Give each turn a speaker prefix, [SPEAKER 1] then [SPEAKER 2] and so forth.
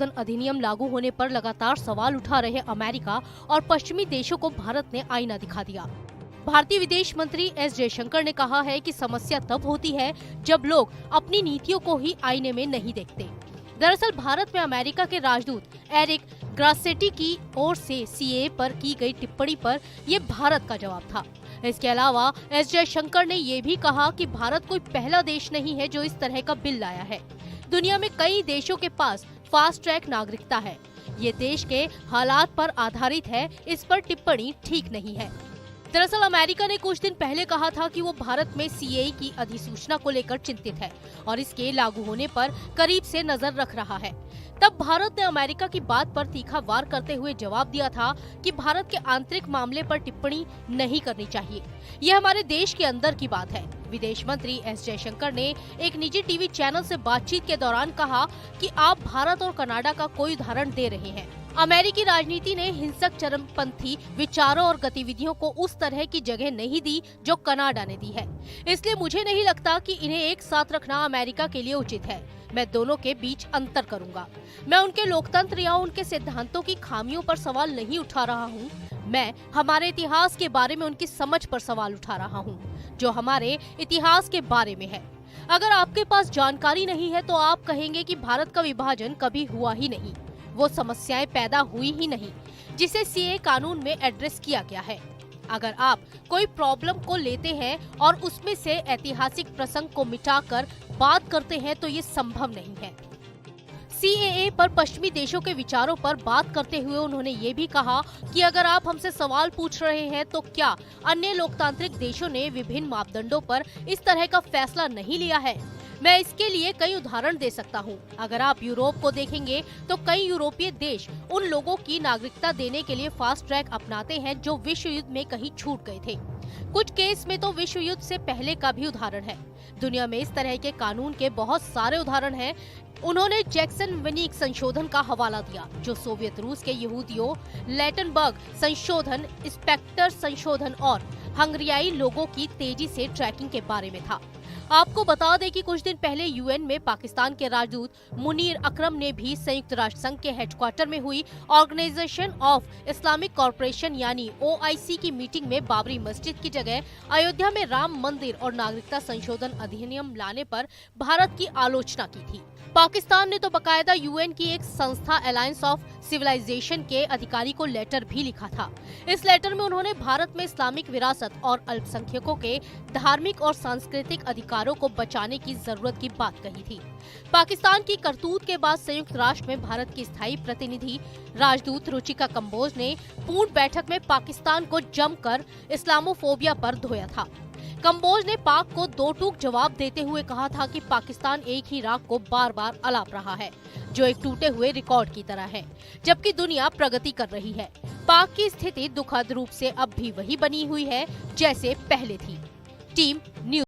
[SPEAKER 1] अधिनियम लागू होने पर लगातार सवाल उठा रहे अमेरिका और पश्चिमी देशों को भारत ने आईना दिखा दिया। भारतीय विदेश मंत्री एस जयशंकर ने कहा है कि समस्या तब होती है जब लोग अपनी नीतियों को ही आईने में नहीं देखते। दरअसल भारत में अमेरिका के राजदूत एरिक ग्रासेटी की ओर से सीएए पर की गई टिप्पणी पर ये भारत का जवाब था। इसके अलावा एस जयशंकर ने ये भी कहा कि भारत कोई पहला देश नहीं है जो इस तरह का बिल लाया है। दुनिया में कई देशों के पास फास्ट ट्रैक नागरिकता है। ये देश के हालात पर आधारित है, इस पर टिप्पणी ठीक नहीं है। दरअसल अमेरिका ने कुछ दिन पहले कहा था कि वो भारत में सीएए की अधिसूचना को लेकर चिंतित है और इसके लागू होने पर करीब से नजर रख रहा है। तब भारत ने अमेरिका की बात पर तीखा वार करते हुए जवाब दिया था कि भारत के आंतरिक मामले पर टिप्पणी नहीं करनी चाहिए। ये हमारे देश के अंदर की बात है। विदेश मंत्री एस जयशंकर ने एक निजी टीवी चैनल से बातचीत के दौरान कहा कि आप भारत और कनाडा का कोई उदाहरण दे रहे हैं। अमेरिकी राजनीति ने हिंसक चरमपंथी विचारों और गतिविधियों को उस तरह की जगह नहीं दी जो कनाडा ने दी है। इसलिए मुझे नहीं लगता कि इन्हें एक साथ रखना अमेरिका के लिए उचित है। मैं दोनों के बीच अंतर करूंगा। मैं उनके लोकतंत्र या उनके सिद्धांतों की खामियों पर सवाल नहीं उठा रहा हूं। मैं हमारे इतिहास के बारे में उनकी समझ पर सवाल उठा रहा हूं, जो हमारे इतिहास के बारे में है। अगर आपके पास जानकारी नहीं है तो आप कहेंगे कि भारत का विभाजन कभी हुआ ही नहीं, वो समस्याएं पैदा हुई ही नहीं जिसे सीएए कानून में एड्रेस किया गया है। अगर आप कोई प्रॉब्लम को लेते हैं और उसमें से ऐतिहासिक प्रसंग को मिटाकर बात करते हैं तो ये संभव नहीं है। सीएए पर पश्चिमी देशों के विचारों पर बात करते हुए उन्होंने ये भी कहा कि अगर आप हमसे सवाल पूछ रहे हैं तो क्या अन्य लोकतांत्रिक देशों ने विभिन्न मापदंडों पर इस तरह का फैसला नहीं लिया है। मैं इसके लिए कई उदाहरण दे सकता हूं। अगर आप यूरोप को देखेंगे तो कई यूरोपीय देश उन लोगों की नागरिकता देने के लिए फास्ट ट्रैक अपनाते हैं जो विश्व युद्ध में कहीं छूट गए थे। कुछ केस में तो विश्व युद्ध से पहले का भी उदाहरण है। दुनिया में इस तरह के कानून के बहुत सारे उदाहरण हैं। उन्होंने जैक्सन विनिक संशोधन का हवाला दिया, जो सोवियत रूस के यहूदियों, लेटनबर्ग संशोधन, स्पेक्टर संशोधन और हंगरियाई लोगों की तेजी से ट्रैकिंग के बारे में था। आपको बता दें कि कुछ दिन पहले यूएन में पाकिस्तान के राजदूत मुनीर अकरम ने भी संयुक्त राष्ट्र संघ के हेडक्वार्टर में हुई ऑर्गेनाइजेशन ऑफ इस्लामिक कॉर्पोरेशन यानी ओआईसी की मीटिंग में बाबरी मस्जिद की जगह अयोध्या में राम मंदिर और नागरिकता संशोधन अधिनियम लाने पर भारत की आलोचना की थी। पाकिस्तान ने तो बकायदा यूएन की एक संस्था अलायंस ऑफ सिविलाइजेशन के अधिकारी को लेटर भी लिखा था। इस लेटर में उन्होंने भारत में इस्लामिक विरासत और अल्पसंख्यकों के धार्मिक और सांस्कृतिक अधिकारों को बचाने की जरूरत की बात कही थी। पाकिस्तान की करतूत के बाद संयुक्त राष्ट्र में भारत की स्थायी प्रतिनिधि राजदूत रुचिका कंबोज ने पूर्ण बैठक में पाकिस्तान को जमकर इस्लामोफोबिया पर धोया था। कंबोज ने पाक को दो टूक जवाब देते हुए कहा था कि पाकिस्तान एक ही राग को बार बार अलाप रहा है, जो एक टूटे हुए रिकॉर्ड की तरह है, जबकि दुनिया प्रगति कर रही है। पाक की स्थिति दुखद रूप से अब भी वही बनी हुई है जैसे पहले थी। Team news.